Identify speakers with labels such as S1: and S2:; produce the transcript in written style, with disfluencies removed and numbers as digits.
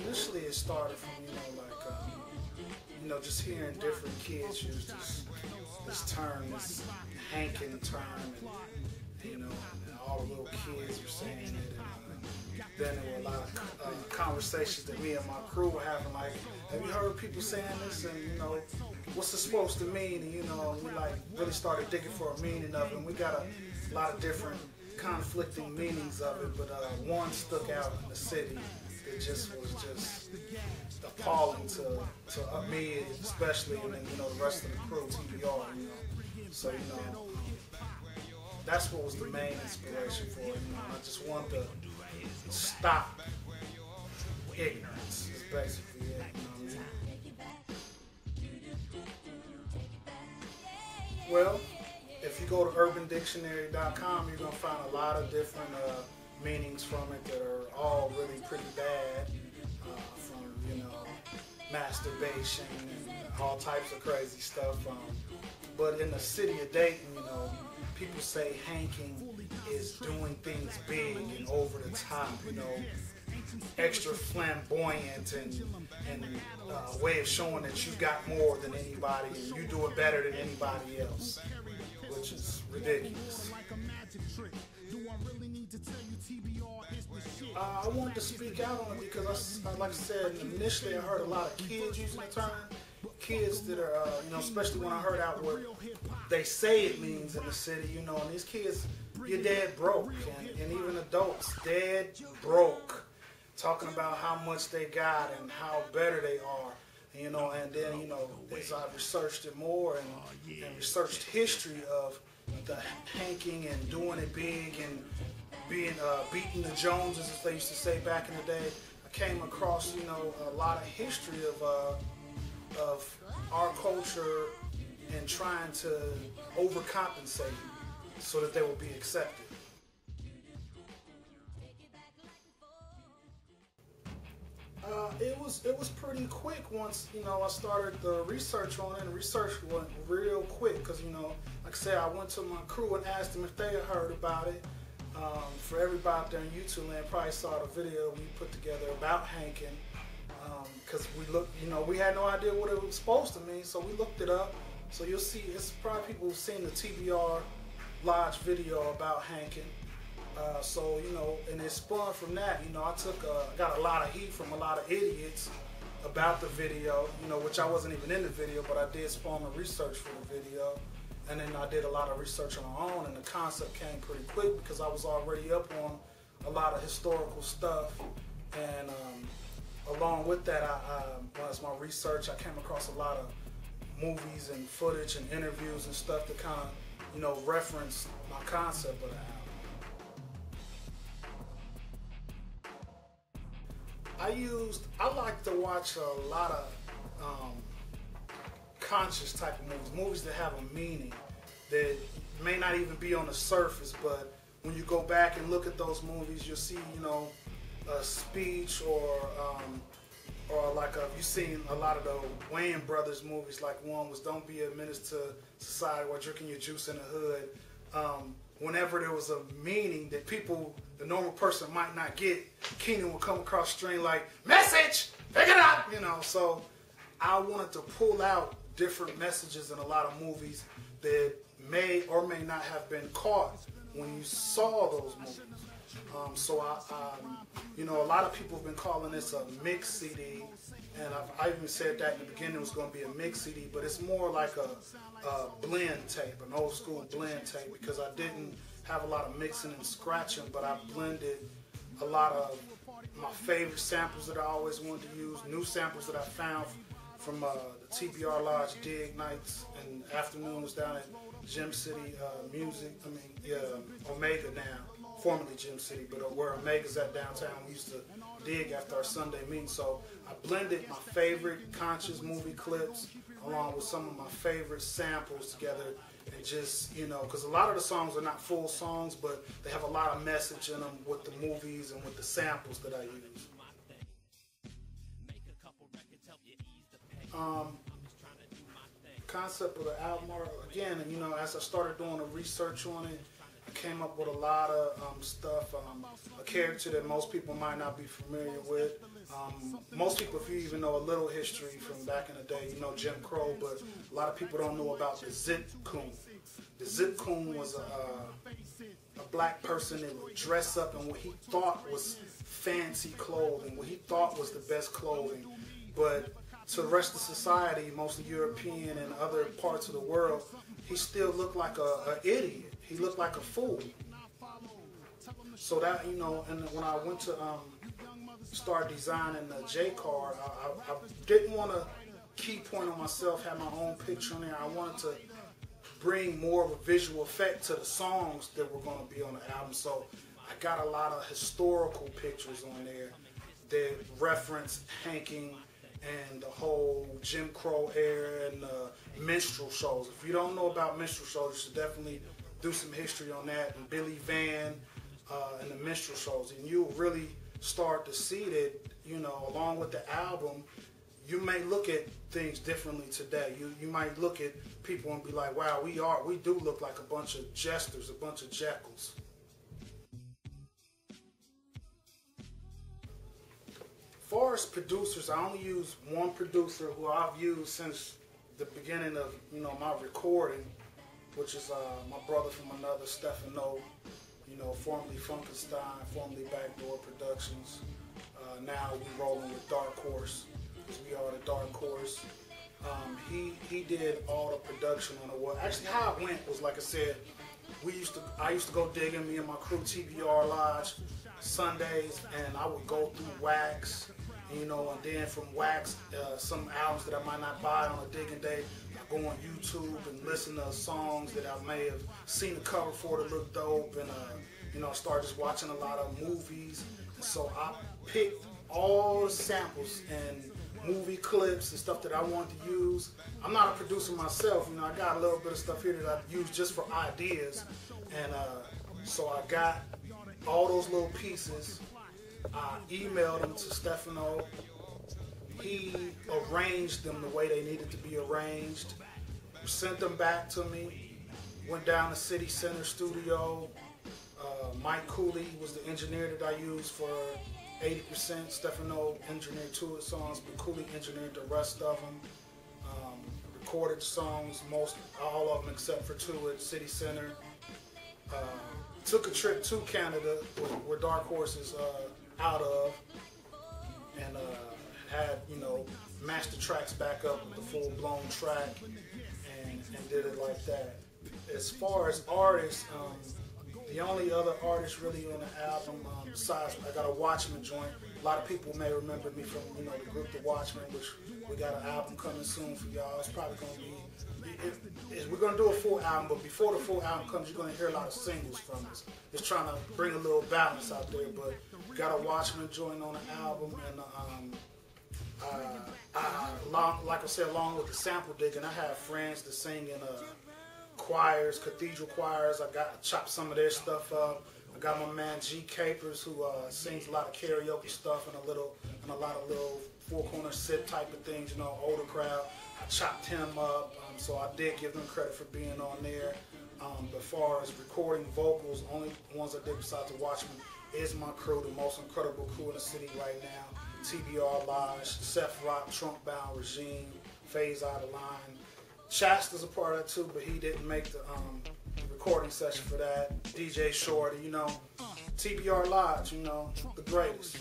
S1: Initially it started from, just hearing different kids use this term, this Hankin term, and all the little kids were saying it. And then there were a lot of conversations that me and my crew were having, like, have you heard people saying this? And, what's it supposed to mean? And, we really started digging for a meaning of it. And we got a lot of different conflicting meanings of it, but one stuck out in the city. It just was appalling to me, especially, and then the rest of the crew, TBR. So that's what was the main inspiration for it. I just wanted to stop ignorance. Is basically it. Well, if you go to UrbanDictionary.com, you're gonna find a lot of different meanings from it that are all really pretty bad, from masturbation and all types of crazy stuff. But in the city of Dayton, people say hanking is doing things big and over the top, extra flamboyant and way of showing that you got more than anybody and you do it better than anybody else, which is ridiculous. I wanted to speak out on it because, like I said, initially I heard a lot of kids using the term. Kids that are, especially when I heard out what they say it means in the city, and these kids, you're dead broke, and even adults, dead broke, talking about how much they got and how better they are, and then, as I researched it more and researched history of the hanking and doing it big and being beating the Joneses, as they used to say back in the day, I came across, a lot of history of our culture and trying to overcompensate so that they will be accepted. It was pretty quick once I started the research on it, and research went real quick because like I said, I went to my crew and asked them if they had heard about it. For everybody out there in YouTube land probably saw the video we put together about hanking, because we looked, we had no idea what it was supposed to mean, so we looked it up. So you'll see, it's probably people who've seen the TBR Lodge video about hanking. So and it spun from that. I got a lot of heat from a lot of idiots about the video, which I wasn't even in the video, but I did spawn the research for the video. And then I did a lot of research on my own, and the concept came pretty quick because I was already up on a lot of historical stuff. And along with that, as my research, I came across a lot of movies and footage and interviews and stuff that kind of, reference my concept of the album. I like to watch a lot of conscious type of movies that have a meaning that may not even be on the surface, but when you go back and look at those movies, you'll see, a speech or like you've seen a lot of the Wayans Brothers movies, like one was Don't Be a Menace to Society while drinking your juice in the hood. Whenever there was a meaning that the normal person might not get, Keenan would come across the screen like, message, pick it up, so I wanted to pull out different messages in a lot of movies that may or may not have been caught when you saw those movies. So a lot of people have been calling this a mix CD, and I even said that in the beginning it was going to be a mix CD, but it's more like a blend tape, an old school blend tape, because I didn't have a lot of mixing and scratching, but I blended a lot of my favorite samples that I always wanted to use, new samples that I found from the TBR Lodge dig nights and afternoons down at Gym City Omega now, formerly Gym City, but where Omega's at downtown. We used to dig after our Sunday meeting, so I blended my favorite conscious movie clips along with some of my favorite samples together, and just, because a lot of the songs are not full songs, but they have a lot of message in them with the movies and with the samples that I use. Concept of the album, again, as I started doing the research on it, I came up with a lot of stuff. a character that most people might not be familiar with. Most people, if you even know a little history from back in the day, you know Jim Crow, but a lot of people don't know about the Zip Coon. The Zip Coon was a black person that would dress up in what he thought was fancy clothing, what he thought was the best clothing. But to the rest of society, mostly European and other parts of the world, he still looked like an idiot. He looked like a fool. So that, you know, and when I went to start designing the J card, I didn't want to key point on myself, have my own picture on there. I wanted to bring more of a visual effect to the songs that were going to be on the album. So I got a lot of historical pictures on there that reference Hankin and the whole Jim Crow era and minstrel shows. If you don't know about minstrel shows, you should definitely do some history on that, and Billy Van and the minstrel shows, and you'll really start to see that, you know, along with the album, you may look at things differently today. You might look at people and be like, wow, we do look like a bunch of jesters, a bunch of jackals. As far as producers, I only use one producer who I've used since the beginning of, you know, my recording, which is my brother from another, Stefano, you know, formerly Funkenstein, formerly Backdoor Productions. Now we rolling with Dark Horse, because we are the Dark Horse. He did all the production on it. Well, actually, how it went was, like I said, I used to go digging, me and my crew, TBR Lodge, Sundays, and I would go through Wax, you know, and then from Wax, some albums that I might not buy on a digging day, I go on YouTube and listen to songs that I may have seen the cover for that look dope, and you know, I started just watching a lot of movies, and so I picked all the samples and movie clips and stuff that I want to use. I'm not a producer myself, you know, I got a little bit of stuff here that I use just for ideas, and so I got all those little pieces. I emailed them to Stefano. He arranged them the way they needed to be arranged, sent them back to me, went down to City Center Studio. Mike Cooley was the engineer that I used for 80%. Stefano engineered 2 of the songs, but Cooley engineered the rest of them. Recorded the songs, all of them except for 2 at City Center. Took a trip to Canada, where Dark Horse is out of, and had, you know, master tracks back up with the full-blown track, and did it like that. As far as artists, the only other artist really on the album, besides, I got a Watchmen joint. A lot of people may remember me from, you know, the group The Watchmen, which we got an album coming soon for y'all. It's probably going to be, we're going to do a full album, but before the full album comes, you're going to hear a lot of singles from us. Just trying to bring a little balance out there, but we got a Watchmen joint on the album, and like I said, along with the sample digging, I have friends that sing in choirs, cathedral choirs. I got to chop some of their stuff up. I got my man G Capers, who sings a lot of karaoke stuff and a lot of little four-corner sit type of things, you know, older crowd. I chopped him up, so I did give them credit for being on there. But as far as recording vocals, only ones I did besides the Watchmen is my crew, the most incredible crew in the city right now. TBR Lodge, Seth Rock, Trunk Bound Regime, Phase Out of Line. Shasta's a part of that too, but he didn't make the recording session for that. DJ Shorty, you know, TBR Lodge, you know, the greatest.